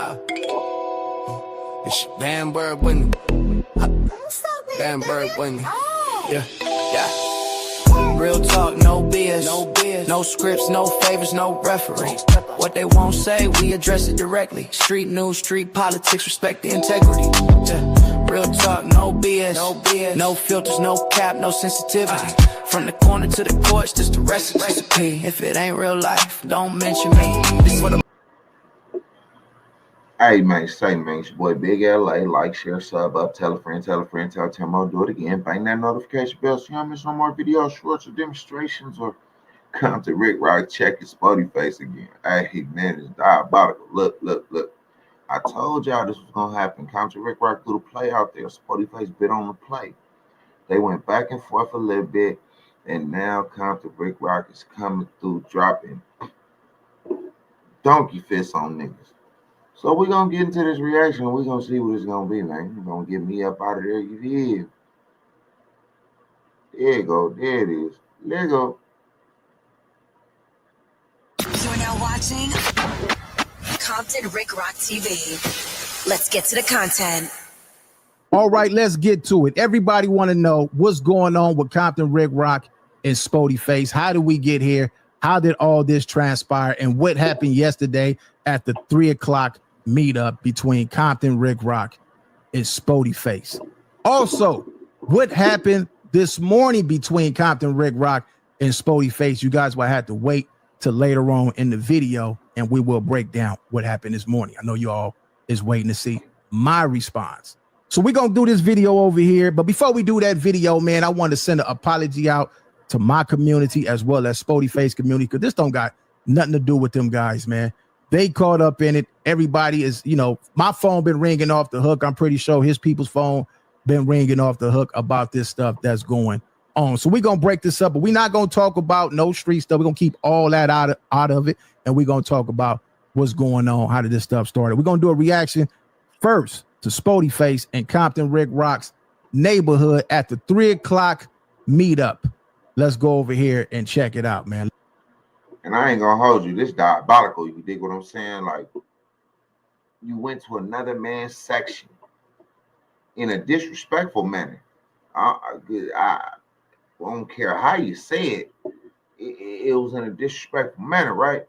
Yeah. It's Van Bird with me. Van Bird with me. Yeah. Yeah. Real talk, no BS. No scripts, no favors, no referees. What they won't say, we address it directly. Street news, street politics, respect the integrity. Yeah. Real talk, no BS. No filters, no cap, no sensitivity. From the corner to the courts, just the recipe. If it ain't real life, don't mention me. This for the Hey man, say man, it's your boy Big LA. Like, share, sub up, tell a friend, tell Timo, do it again. Bang that notification bell so you don't miss no more videos, shorts, or demonstrations, or Compton Ricc Roc check his Spoetyface again. Hey man, it's diabolical. Look. I told y'all this was gonna happen. Compton Ricc Roc threw the play out there. Spoetyface bit on the play. They went back and forth a little bit, and now Compton Ricc Roc is coming through dropping donkey fists on niggas. So we're going to get into this reaction. We're going to see what it's going to be, man. You're going to get me up out of there. You did. There you go. There it is. There you go. You're now watching Compton Ricc Roc TV. Let's get to the content. All right, let's get to it. Everybody want to know what's going on with Compton Ricc Roc and Spoetyface. How did we get here? How did all this transpire? And what happened yesterday at the 3 o'clock meetup between Compton Ricc Roc and Spoetyface? Also, what happened this morning between Compton Ricc Roc and Spoetyface? You guys will have to wait till later on in the video, and we will break down what happened this morning. I know you all is waiting to see my response. So we're going to do this video over here. But before we do that video, man, I want to send an apology out to my community as well as Spoetyface community, because this don't got nothing to do with them guys, man. They caught up in it. Everybody is, my phone been ringing off the hook. I'm pretty sure his people's phone been ringing off the hook about this stuff that's going on. So we're going to break this up, but we're not going to talk about no street stuff. We're going to keep all that out of it, and we're going to talk about what's going on, how did this stuff started. We're going to do a reaction first to Spoetyface and Compton Ricc Roc's neighborhood at the 3 o'clock meetup. Let's go over here and check it out, man. And I ain't gonna hold you. This diabolical. You dig what I'm saying? Like, you went to another man's section in a disrespectful manner. I don't care how you say it. It was in a disrespectful manner, right?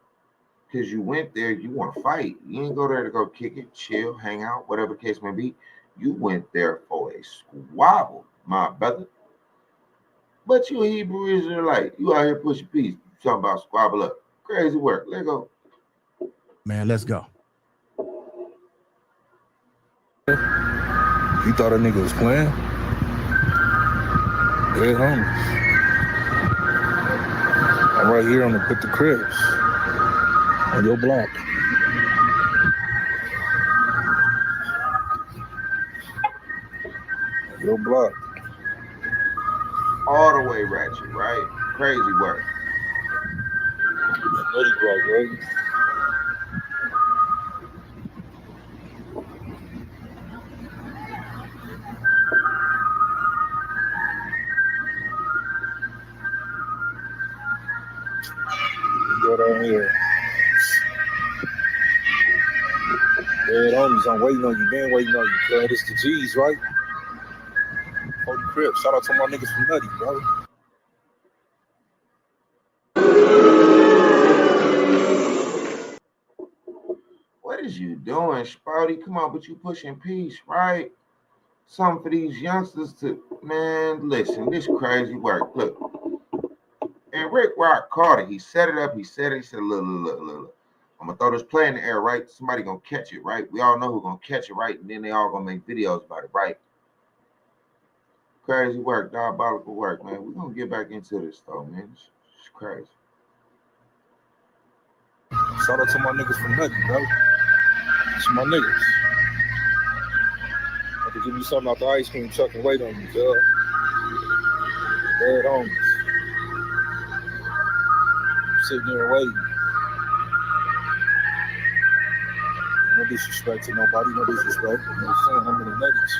Because you went there, you want to fight. You ain't go there to go kick it, chill, hang out, whatever the case may be. You went there for a squabble, my brother. But you a Hebrew Israelite. You out here pushing peace. Talking about squabble up. Crazy work. Let's go. Man, let's go. You thought a nigga was playing? Dead homies. I'm right here on the Put the Cribs. On your block. On your block. All the way ratchet, right? Crazy work. Nutty block, right? Go down here. Dead homies, I'm waiting on you. Been waiting on you. Girl, this the G's, right? Holy crib. Shout out to my niggas from Nutty, bro. What is you doing, Spouty? Come on, but you pushing peace, right? Something for these youngsters to, man, listen, this crazy work. Look. And Ricc Roc caught it. He set it up. He said, look. I'm going to throw this play in the air, right? Somebody going to catch it, right? We all know who's going to catch it, right? And then they all going to make videos about it, right? Crazy work, diabolical work, man. We're going to get back into this, though, man. It's crazy. Shout out to my niggas from Nutty, bro. It's my niggas. I could give you something out the ice cream truck and wait on you, girl. Dead homies. Sitting there waiting. No disrespect to nobody, no disrespect. You know what I'm saying? I'm in the Nutties.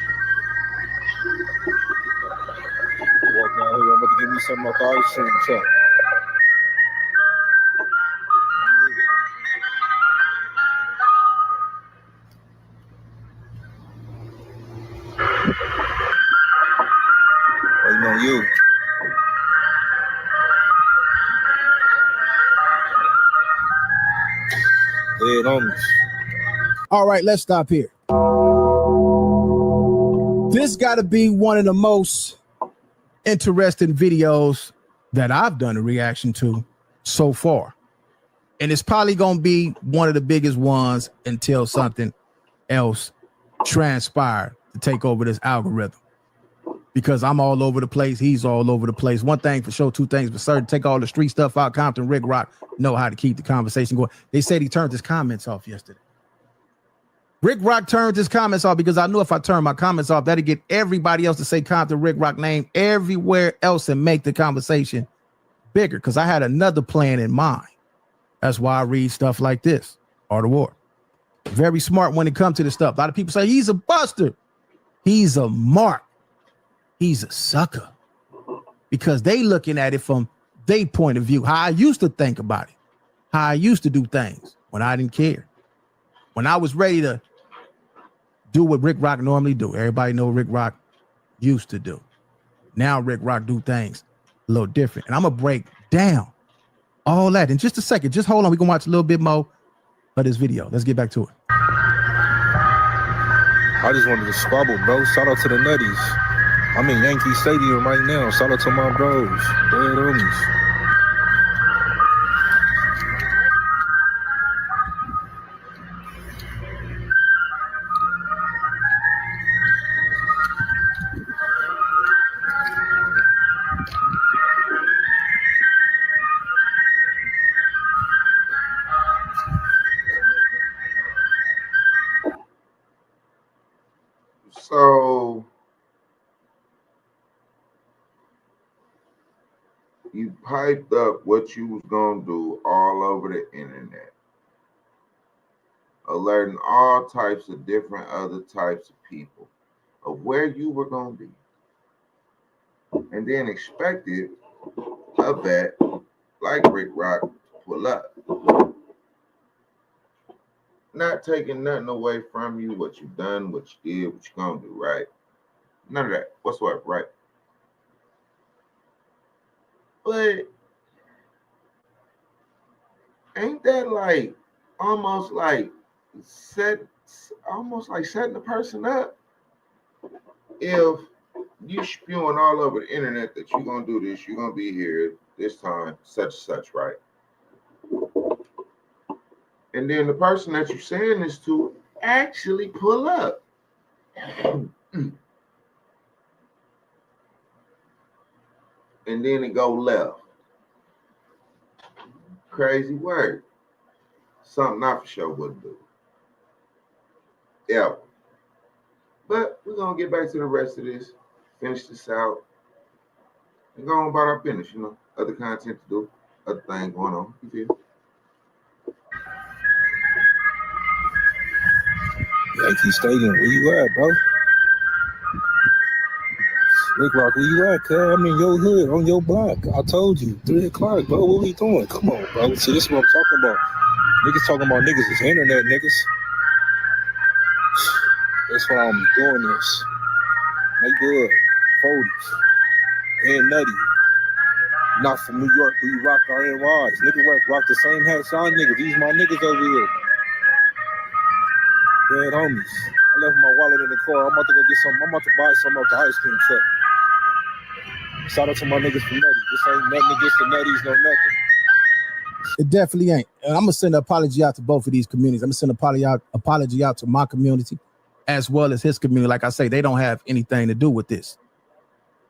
Walk down here, I'm about to give me something out the ice cream truck. Dead homies. All right, let's stop here. This got to be one of the most interesting videos that I've done a reaction to so far. And it's probably going to be one of the biggest ones until something else transpired to take over this algorithm. Because I'm all over the place. He's all over the place. One thing for sure, two things for certain. Take all the street stuff out. Compton Ricc Roc know how to keep the conversation going. They said he turned his comments off yesterday. Ricc Roc turned his comments off because I knew if I turned my comments off, that'd get everybody else to say Compton Ricc Roc name everywhere else and make the conversation bigger. Because I had another plan in mind. That's why I read stuff like this. Art of War. Very smart when it comes to this stuff. A lot of people say he's a buster. He's a mark. He's a sucker. Because they looking at it from their point of view. How I used to think about it. How I used to do things when I didn't care. When I was ready to do what Ricc Roc normally do. Everybody know Ricc Roc used to do. Now Ricc Roc do things a little different. And I'm going to break down all that in just a second. Just hold on. We're going to watch a little bit more of this video. Let's get back to it. I just wanted to squabble, bro. Shout out to the Nutties. I'm in Yankee Stadium right now. Shout out to my bros. Dead homies. So you piped up what you was gonna do all over the internet, alerting all types of different other types of people of where you were gonna be, and then expected a vet like Ricc Roc to pull up. Not taking nothing away from you, what you done, what you did, what you gonna do, right? None of that whatsoever, right? But ain't that like almost like setting the person up? If you spewing all over the internet that you're gonna do this, you're gonna be here this time, such and such, right? And then the person that you're saying this to actually pull up. And then it go left. Crazy word. Something I for sure wouldn't do. Yeah. But we're going to get back to the rest of this. Finish this out. And go on about our business, you know. Other content to do. Other things going on. You feel? Yankee Stadium, where you at, bro? Ricc Roc, where you at, cuz? I'm in your hood, on your block. I told you, 3 o'clock, bro. What we doing? Come on, bro. See, this is what I'm talking about. Niggas talking about niggas is internet niggas. That's why I'm doing this. Neighborhood, 40s, and Nutty. Not from New York, where you rock our NYs. Niggas rock the same hats y'all niggas. These my niggas over here. Dead homies. I left my wallet in the car. I'm about to go get some. I'm about to buy some off the ice cream truck. Shout out to my niggas from Nutty. This ain't nothing against the Nutties, no nothing. It definitely ain't. And I'm gonna send an apology out to both of these communities. I'm gonna send an apology out to my community as well as his community. Like I say, they don't have anything to do with this.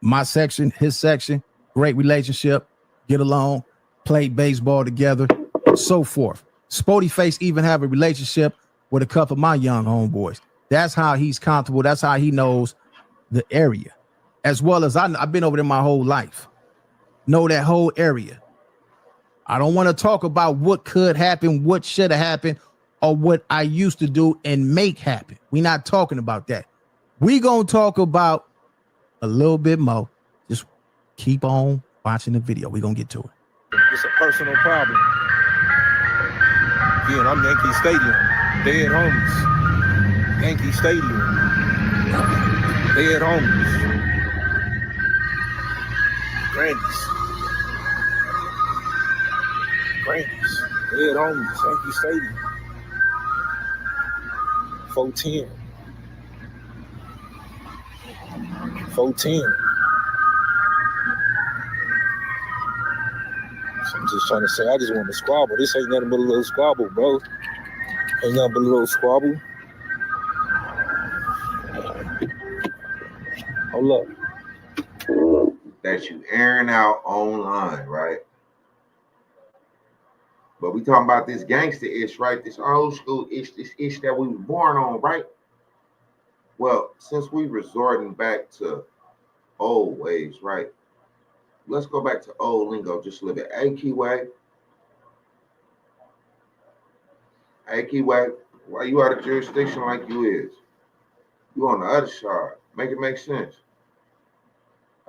My section, his section, great relationship, get along, play baseball together, so forth. Spoetyface even have a relationship with a couple of my young homeboys. That's how he's comfortable. That's how he knows the area. As well as I've been over there my whole life. Know that whole area. I don't want to talk about what could happen, what should have happened, or what I used to do and make happen. We're not talking about that. We're going to talk about a little bit more. Just keep on watching the video. We're going to get to it. It's a personal problem. Again, I'm Yankee Stadium. Dead homies. Yankee Stadium. Dead homies. Grandies. Dead homies. Yankee Stadium. 410. 410. So I'm just trying to say, I just want to squabble. This ain't nothing but a little squabble, bro. Ain't nothing but a little squabble. Hold up. That you airing out online, right? But we talking about this gangster ish, right? This old school ish, this ish that we were born on, right? Well, since we resorting back to old ways, right? Let's go back to old lingo just a little bit. Hey, Keyway. Hey, Keyway. Why you out of jurisdiction like you is? You on the other side. Make it make sense.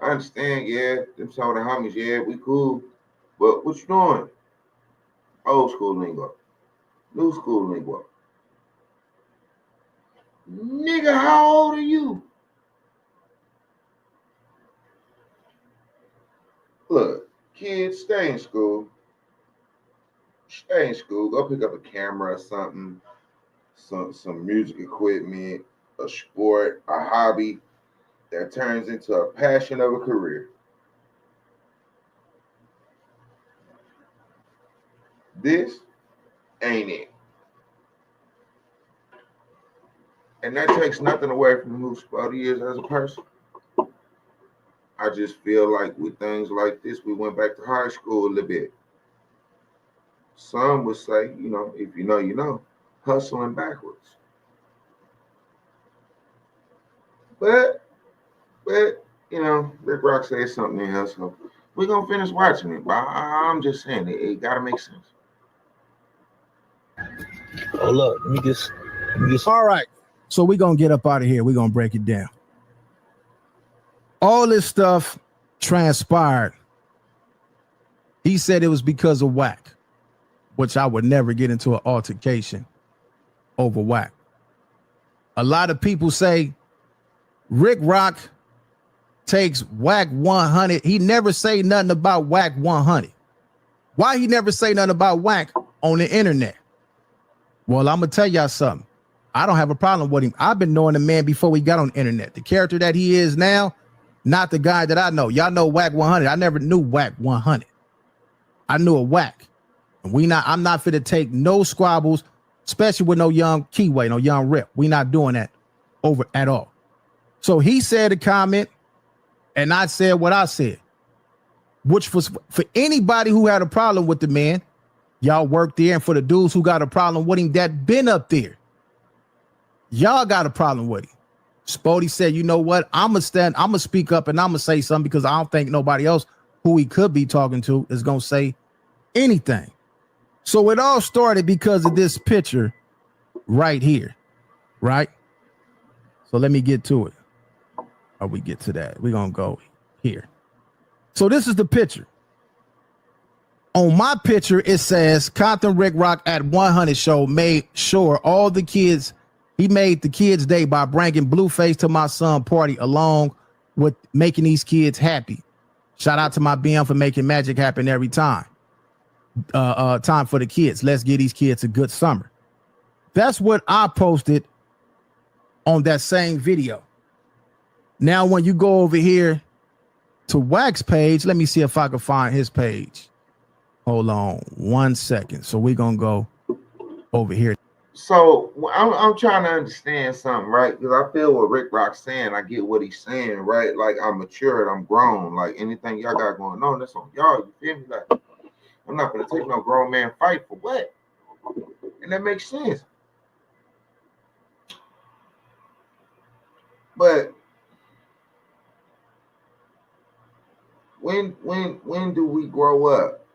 I understand, yeah. Them some of the homies, yeah, we cool. But what you doing? Old school lingo. New school lingo. Nigga, how old are you? Look, kids, stay in school. Stay in school. Go pick up a camera or something, some music equipment, a sport, a hobby that turns into a passion of a career. This ain't it. And that takes nothing away from who Spotty is as a person. I just feel like with things like this, we went back to high school a little bit. Some would say, you know, if you know, you know, hustling backwards. But, you know, Rick Rock said something else, so we're gonna finish watching it. But I'm just saying it gotta make sense. Hold up. Let me just. All right. So we're gonna get up out of here. We're gonna break it down. All this stuff transpired. He said it was because of whack, which I would never get into an altercation over whack. A lot of people say Rick Rock takes whack 100. He never say nothing about whack 100. Why he never say nothing about whack on the internet? Well, I'm gonna tell y'all something. I don't have a problem with him. I've been knowing the man before we got on the internet. The character that he is now, not the guy that I know. Y'all know whack 100. I never knew whack 100. I knew a whack. And I'm not fit to take no squabbles, especially with no young Keyway, no young Rip. We not doing that over at all. So he said a comment, and I said what I said, which was for anybody who had a problem with the man, y'all worked there, and for the dudes who got a problem with him that been up there, y'all got a problem with him. Spotty said, you know what? I'm gonna speak up and I'm gonna say something because I don't think nobody else who he could be talking to is gonna say anything. So it all started because of this picture right here, right? So let me get to it. Or we get to that. We're gonna go here. So this is the picture. On my picture, it says Compton Ricc Roc at 100 show made sure all the kids, he made the kids' day by bringing Blueface to my son party along with making these kids happy. Shout out to my BM for making magic happen every time. Time for the kids. Let's give these kids a good summer. That's what I posted on that same video. Now, when you go over here to Wax page, let me see if I can find his page. Hold on 1 second. So we're gonna go over here. So I'm trying to understand something, right? Because I feel what Rick Rock's saying. I get what he's saying, right? Like I'm matured, I'm grown. Like anything y'all got going on, that's on y'all. You feel me? Like I'm not gonna take no grown man fight for what? And that makes sense. But when do we grow up?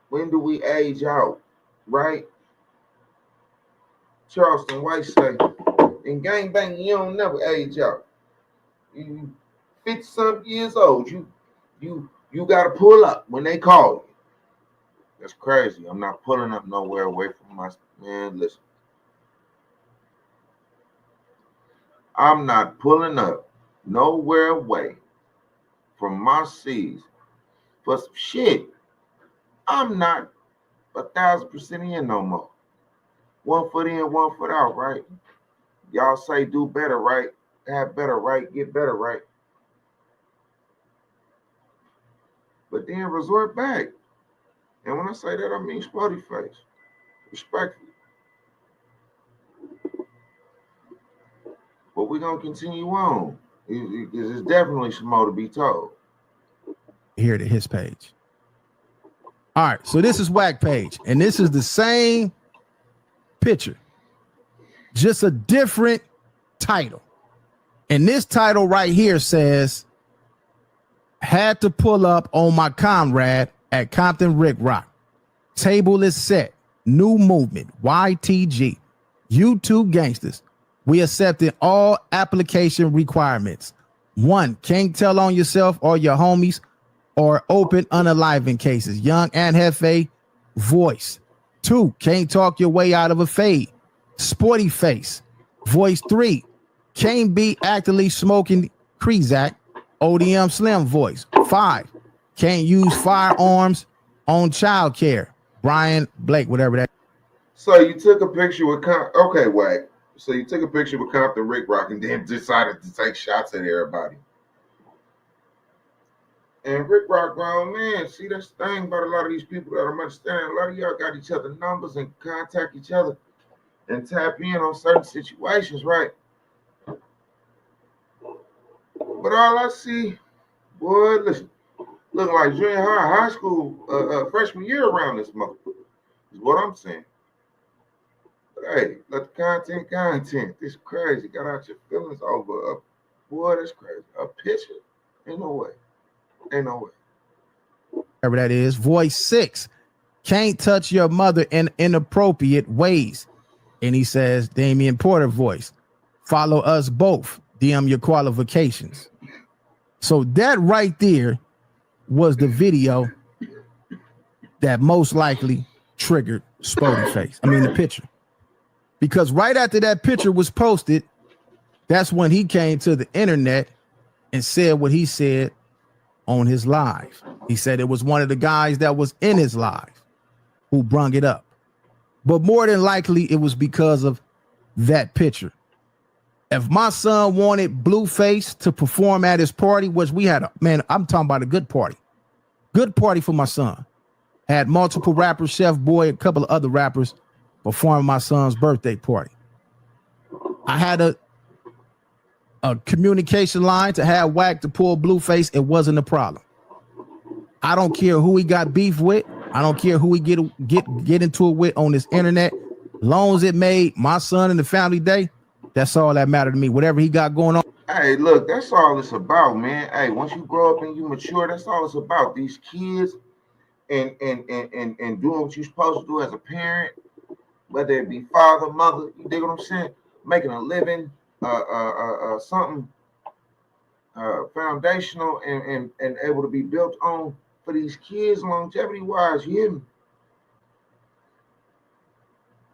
When do we age out? Right? Charleston White say, in gangbang, you don't never age out. You 50-something years old, you gotta pull up when they call you. That's crazy. I'm not pulling up nowhere away from my man. Listen, I'm not pulling up nowhere away from my seeds for some shit. I'm not 1,000% in no more. 1 foot in, 1 foot out, right? Y'all say do better, right? Have better, right? Get better, right? But then resort back. And when I say that, I mean Spoetyface. Respectfully. But we're going to continue on. There's definitely some more to be told. Here to his page. All right, so this is Wack page, and this is the same picture, just a different title. And this title right here says, had to pull up on my comrade at Compton Ricc Roc. Table is set. New movement, YTG. YouTube gangsters. We accepted all application requirements. 1, can't tell on yourself or your homies or open unaliving cases. Young and Hefe, voice. 2, can't talk your way out of a fade. Spoetyface. Voice 3, can't be actively smoking Krezak. ODM Slim voice. 5, can't use firearms on child care. Brian Blake, whatever that. So you took a picture with okay, Wack. So you took a picture with Compton Ricc Roc and then decided to take shots at everybody. And Ricc Roc grown man. See, that's the thing about a lot of these people that I'm understanding. A lot of y'all got each other numbers and contact each other and tap in on certain situations, right? But all I see, boy, listen, looking like junior high school, freshman year around this month is what I'm saying. But hey, let the content. This is crazy. Got out your feelings over boy, that's crazy. A picture? Ain't no way. Whatever that is. Voice 6, can't touch your mother in inappropriate ways. And he says, Damian Porter voice, follow us both. DM your qualifications. So that right there was the video that most likely triggered Spoetyface. I mean, the picture. Because right after that picture was posted, that's when he came to the internet and said what he said on his live. He said it was one of the guys that was in his live who brung it up. But more than likely, it was because of that picture. If my son wanted Blueface to perform at his party, which we had, I'm talking about a good party for my son. Had multiple rappers, Chef Boy, a couple of other rappers performing my son's birthday party. I had a communication line to have Wack to pull Blueface. It wasn't a problem. I don't care who he got beef with. I don't care who he get into it with on this internet. Long as it made my son and the family day, that's all that mattered to me. Whatever he got going on. Hey, look, that's all it's about, man. Hey, once you grow up and you mature, that's all it's about. These kids and doing what you're supposed to do as a parent, whether it be father, mother, you dig what I'm saying? Making a living, something foundational and able to be built on for these kids longevity wise, you hear me?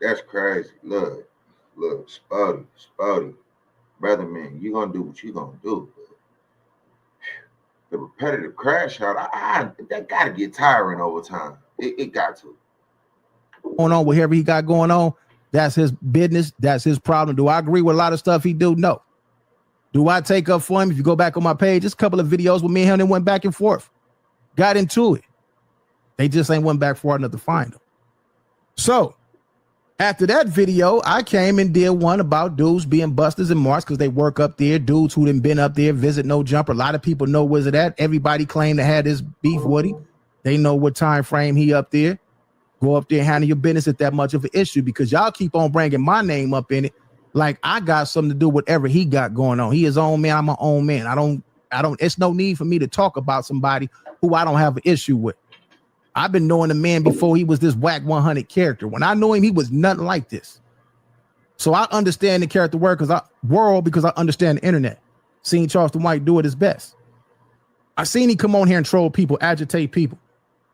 That's crazy. Look, Spoety, brother, man, you gonna do what you gonna do. The repetitive crash out, that gotta get tiring over time. It got to. Going on, whatever he got going on, that's his business. That's his problem. Do I agree with a lot of stuff he do? No. Do I take up for him? If you go back on my page, just a couple of videos with me and him that went back and forth. Got into it. They just ain't went back far enough to find him. So after that video, I came and did one about dudes being busters in Mars because they work up there. Dudes who done been up there, visit No Jumper. A lot of people know where's it at. Everybody claimed to have this beef with him. They know what time frame he up there. Go up there and handle your business at that much of an issue because y'all keep on bringing my name up in it like I got something to do with whatever he got going on. He his own man. I'm my own man. I don't. It's no need for me to talk about somebody who I don't have an issue with. I've been knowing the man before he was this Wack 100 character. When I knew him, he was nothing like this. So I understand the character because I understand the internet. Seen Charleston White do it his best. I seen him come on here and troll people, agitate people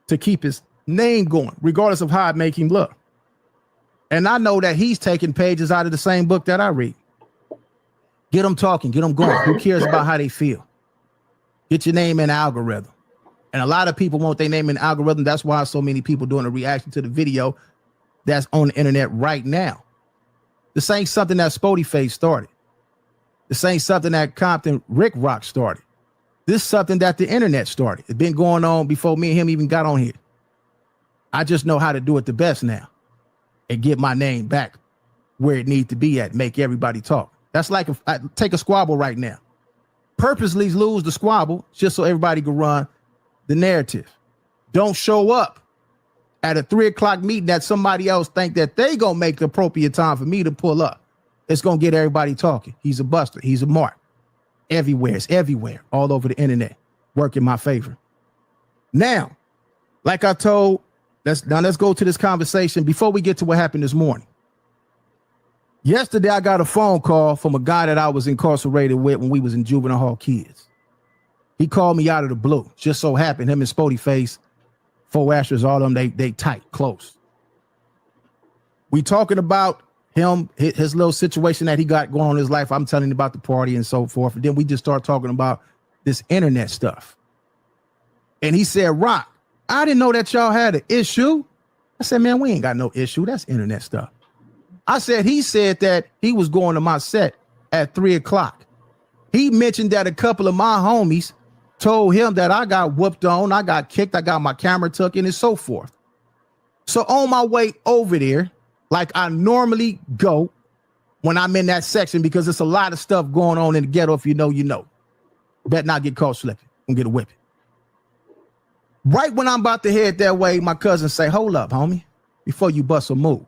to keep his name going, regardless of how it make him look. And I know that he's taking pages out of the same book that I read. Get them talking, get them going. Who cares about how they feel? Get your name in the algorithm. And a lot of people want their name in the algorithm. That's why so many people doing a reaction to the video that's on the internet right now. This ain't something that Spoetyface started. This ain't something that Compton Ricc Roc started. This is something that the internet started. It's been going on before me and him even got on here. I just know how to do it the best now and get my name back where it needs to be at, make everybody talk. That's like if I take a squabble right now. Purposely lose the squabble just so everybody can run the narrative. Don't show up at a 3 o'clock meeting that somebody else think that they gonna make the appropriate time for me to pull up. It's gonna get everybody talking. He's a buster. He's a mark. Everywhere. It's everywhere. All over the internet. Work in my favor. Now, like I told, let's go to this conversation before we get to what happened this morning. Yesterday, I got a phone call from a guy that I was incarcerated with when we was in juvenile hall kids. He called me out of the blue. Just so happened, him and Spoetyface, 4 Astros, all of them, they tight, close. We talking about him, his little situation that he got going on in his life. I'm telling him about the party and so forth. And then we just start talking about this internet stuff. And he said, Rock, I didn't know that y'all had an issue. I said, man, we ain't got no issue. That's internet stuff. I said, he said that he was going to my set at 3 o'clock. He mentioned that a couple of my homies told him that I got whooped on, I got kicked, I got my camera took in and so forth. So on my way over there, like I normally go when I'm in that section, because there's a lot of stuff going on in the ghetto. If you know, you know. Bet not get caught slipping and get a whipping. Right when I'm about to head that way, my cousin say, hold up, homie, before you bust a move.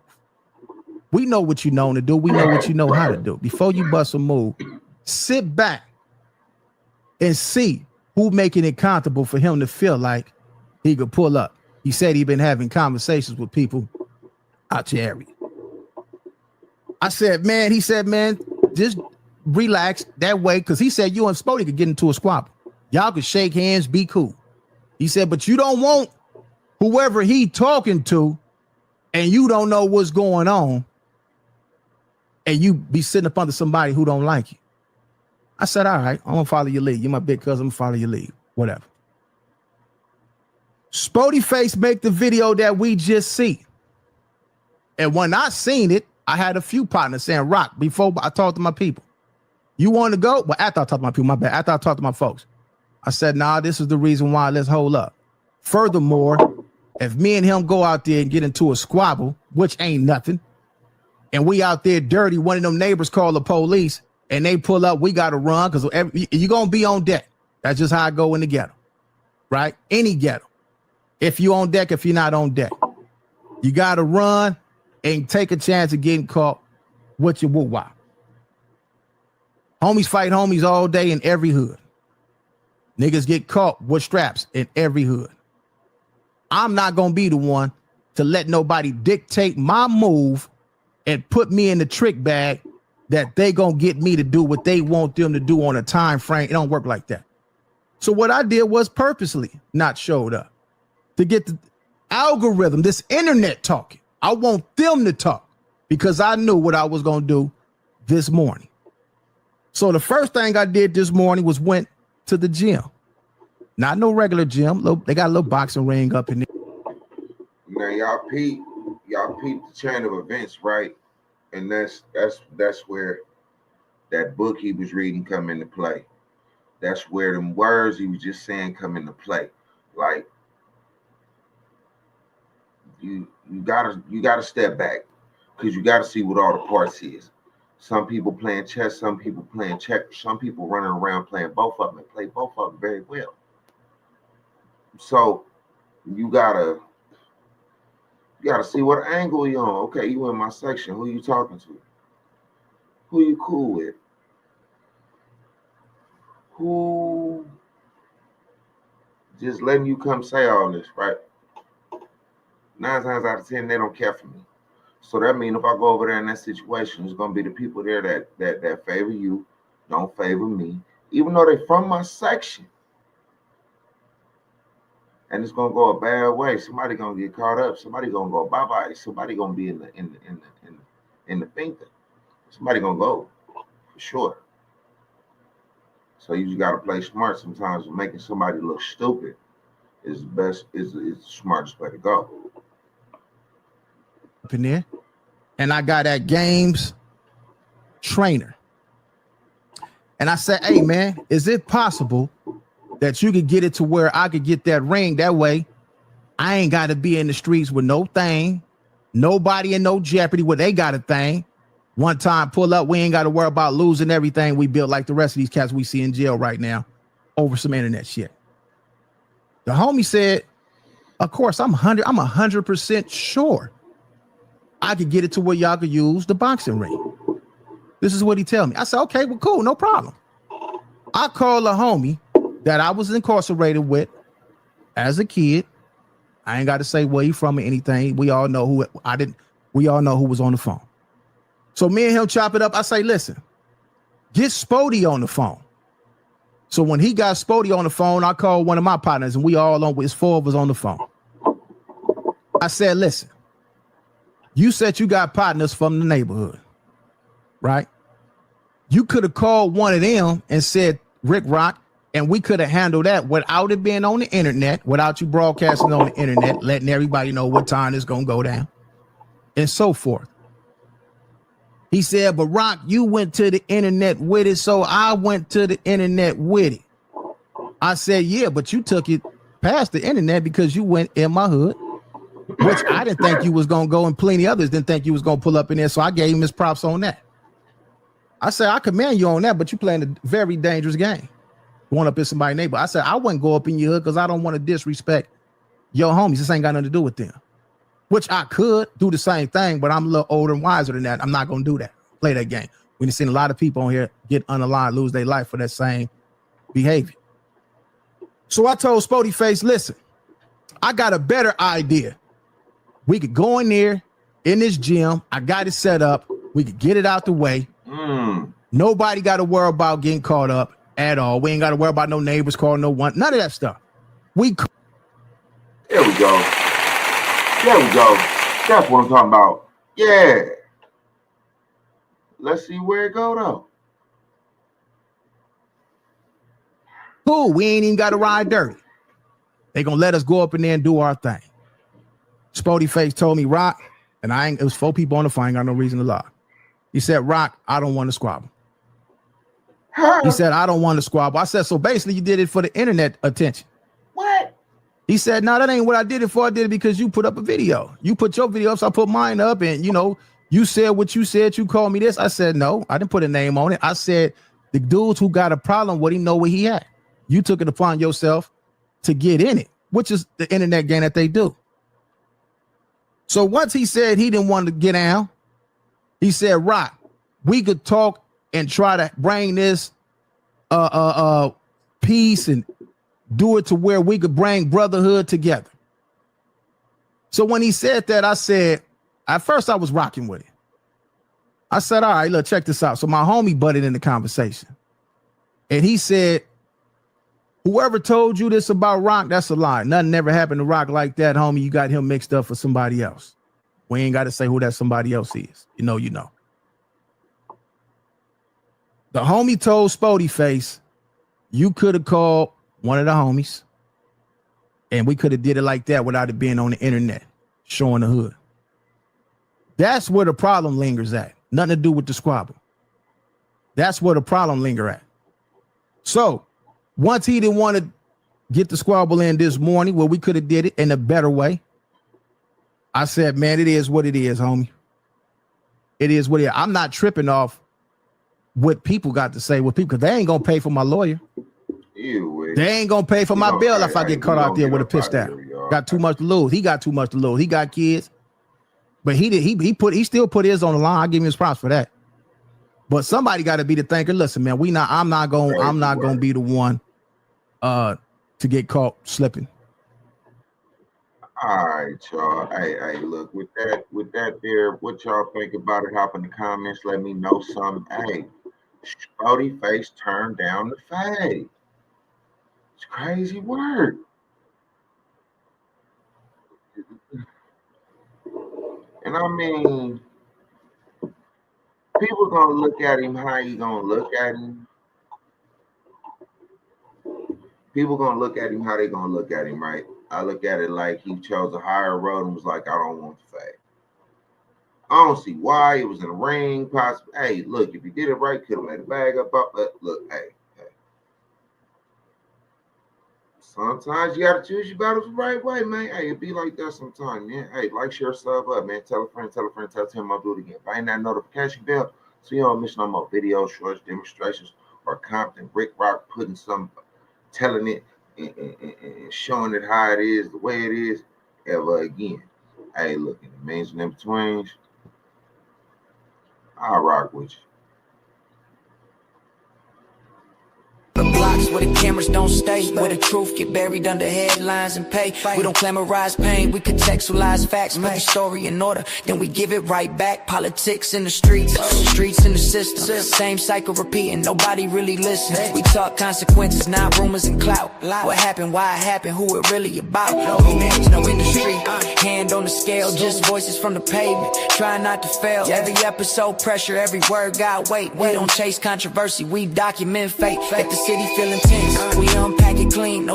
We know what you know to do. We know what you know how to do. Before you bust a move, sit back and see who making it comfortable for him to feel like he could pull up. He said he been having conversations with people out your area. I said, man, he said, man, just relax that way. Because he said you and Spody could get into a squabble. Y'all could shake hands, be cool. He said, but you don't want whoever he talking to and you don't know what's going on and you be sitting up under somebody who don't like you. I said, all right, I'm gonna follow your lead. You're my big cousin, I'm gonna follow your lead. Whatever. Spoetyface make the video that we just see. And when I seen it, I had a few partners saying, Rock, before I talked to my people, you want to go? Well, after I talked to my people, my bad. After I talked to my folks, I said, nah, this is the reason why. Let's hold up. Furthermore, if me and him go out there and get into a squabble, which ain't nothing, and we out there dirty, one of them neighbors call the police and they pull up, we got to run because you're going to be on deck. That's just how I go in the ghetto, right? Any ghetto. If you on deck, if you're not on deck, you got to run and take a chance of getting caught with your woo-wah. Homies fight homies all day in every hood. Niggas get caught with straps in every hood. I'm not going to be the one to let nobody dictate my move and put me in the trick bag that they going to get me to do what they want them to do on a time frame. It don't work like that. So what I did was purposely not showed up to get the algorithm, this internet talking. I want them to talk because I knew what I was going to do this morning. So the first thing I did this morning was went to the gym. Not no regular gym. They got a little boxing ring up in there. Now y'all peep the chain of events, right? And that's where that book he was reading come into play. That's where them words he was just saying come into play. Like you gotta step back because you gotta see what all the parts is. Some people playing chess, some people playing checkers, some people running around playing both of them and play both of them very well. So you gotta see what angle you on. Okay, you in my section. Who you talking to? Who you cool with? Who just letting you come say all this, right? 9 times out of 10, they don't care for me. So that means if I go over there in that situation, it's gonna be the people there that favor you, don't favor me, even though they from my section. And it's gonna go a bad way. Somebody gonna get caught up. Somebody gonna go bye-bye. Somebody gonna be in the thinker. Somebody gonna go for sure. So you just gotta play smart sometimes. Making somebody look stupid is the smartest way to go. Up in there, and I got at games trainer. And I said, hey, man, is it possible that you could get it to where I could get that ring? That way, I ain't got to be in the streets with no thing, nobody in no jeopardy where they got a thing. One time pull up, we ain't got to worry about losing everything we built like the rest of these cats we see in jail right now over some internet shit. The homie said, of course, I'm 100% sure I could get it to where y'all could use the boxing ring. This is what he tell me. I said, okay, well, cool, no problem. I called a homie that I was incarcerated with as a kid. I ain't got to say where he from or anything. We all know who we all know who was on the phone. So me and him chop it up. I say, listen, get Spotey on the phone. So when he got Spotey on the phone, I called one of my partners and we all on, it's 4 of us on the phone. I said, listen, you said you got partners from the neighborhood, right? You could have called one of them and said, Ricc Roc, and we could have handled that without it being on the internet, without you broadcasting on the internet, letting everybody know what time it's going to go down and so forth. He said, but Rock, you went to the internet with it, so I went to the internet with it. I said, yeah, but you took it past the internet because you went in my hood, which I didn't think you was going to go, and plenty others didn't think you was going to pull up in there, so I gave him his props on that. I said, I commend you on that, but you playing a very dangerous game. Going up in somebody's neighbor. I said, I wouldn't go up in your hood because I don't want to disrespect your homies. This ain't got nothing to do with them. Which I could do the same thing, but I'm a little older and wiser than that. I'm not going to do that. Play that game. We've seen a lot of people on here get unaligned, lose their life for that same behavior. So I told Spoetyface, listen, I got a better idea. We could go in there in this gym. I got it set up. We could get it out the way. Nobody got to worry about getting caught up at all. We ain't got to worry about no neighbors calling no one. None of that stuff. There we go. There we go. That's what I'm talking about. Yeah. Let's see where it go though. Cool. We ain't even got to ride dirty. They gonna let us go up in there and do our thing. Spoetyface told me, Rock, and it was 4 people on the phone. I ain't got no reason to lie. He said, Rock, I don't want to squabble. He said, I don't want to squabble. I said, so basically you did it for the internet attention. What? He said, no, that ain't what I did it for. I did it because you put up a video. You put your video up, so I put mine up, and you said what you said. You called me this. I said, no, I didn't put a name on it. I said, the dudes who got a problem with him know where he at. You took it upon yourself to get in it, which is the internet game that they do. So once he said he didn't want to get down, he said, Rock, we could talk and try to bring this peace and do it to where we could bring brotherhood together. So when he said that, I said, at first I was rocking with it. I said, all right, look, check this out. So my homie butted in the conversation. And he said, whoever told you this about Rock, that's a lie. Nothing ever happened to Rock like that, homie. You got him mixed up for somebody else. We ain't got to say who that somebody else is. You know. The homie told Spoetyface, you could have called one of the homies and we could have did it like that without it being on the internet, showing the hood. That's where the problem lingers at. Nothing to do with the squabble. That's where the problem linger at. So once he didn't want to get the squabble in this morning, well, we could have did it in a better way. I said, man, it is what it is, homie. It is what it is. I'm not tripping off what people got to say with people, because they ain't gonna pay for my lawyer. They ain't gonna pay for my bill if I get caught out there with a piss down. Got too much to lose. He got too much to lose. He got kids, but he still put his on the line. I give him his props for that. But somebody got to be the thinker. Listen, man, I'm not gonna be the one to get caught slipping. All right, y'all. Hey, look, with that there, what y'all think about it? Hop in the comments. Let me know something. Hey, Spoetyface turned down the fade. It's crazy work. And I mean, people gonna look at him how you gonna look at him. People gonna look at him how they gonna look at him, right? I look at it like he chose a higher road and was like, I don't want the fade. I don't see why. It was in the ring, possibly. Hey, look, if he did it right, could have made a bag up. But look, hey. Sometimes you gotta choose your battles the right way, man. Hey, it be like that sometimes, man. Hey, like, share, sub up, man. Tell a friend, tell him I'll do it again. Bang that notification bell so you don't miss no more videos, shorts, demonstrations, or Compton Ricc Roc putting some, telling it and showing it how it is, the way it is, ever again. Hey, look, in the mains and in betweens, I'll rock with you. The blocks where the cameras don't stay, where the truth get buried under headlines and pay. We don't glamorize pain, we contextualize facts, put the story in order, then we give it right back. Politics in the streets in the system, same cycle repeating, nobody really listens. We talk consequences, not rumors and clout. What happened, why it happened, who it really about. No image, no industry, hand on the scale, just voices from the pavement, trying not to fail. Every episode pressure, every word got weight. We don't chase controversy, we document fate. Let the city feel intense, we unpack it clean, no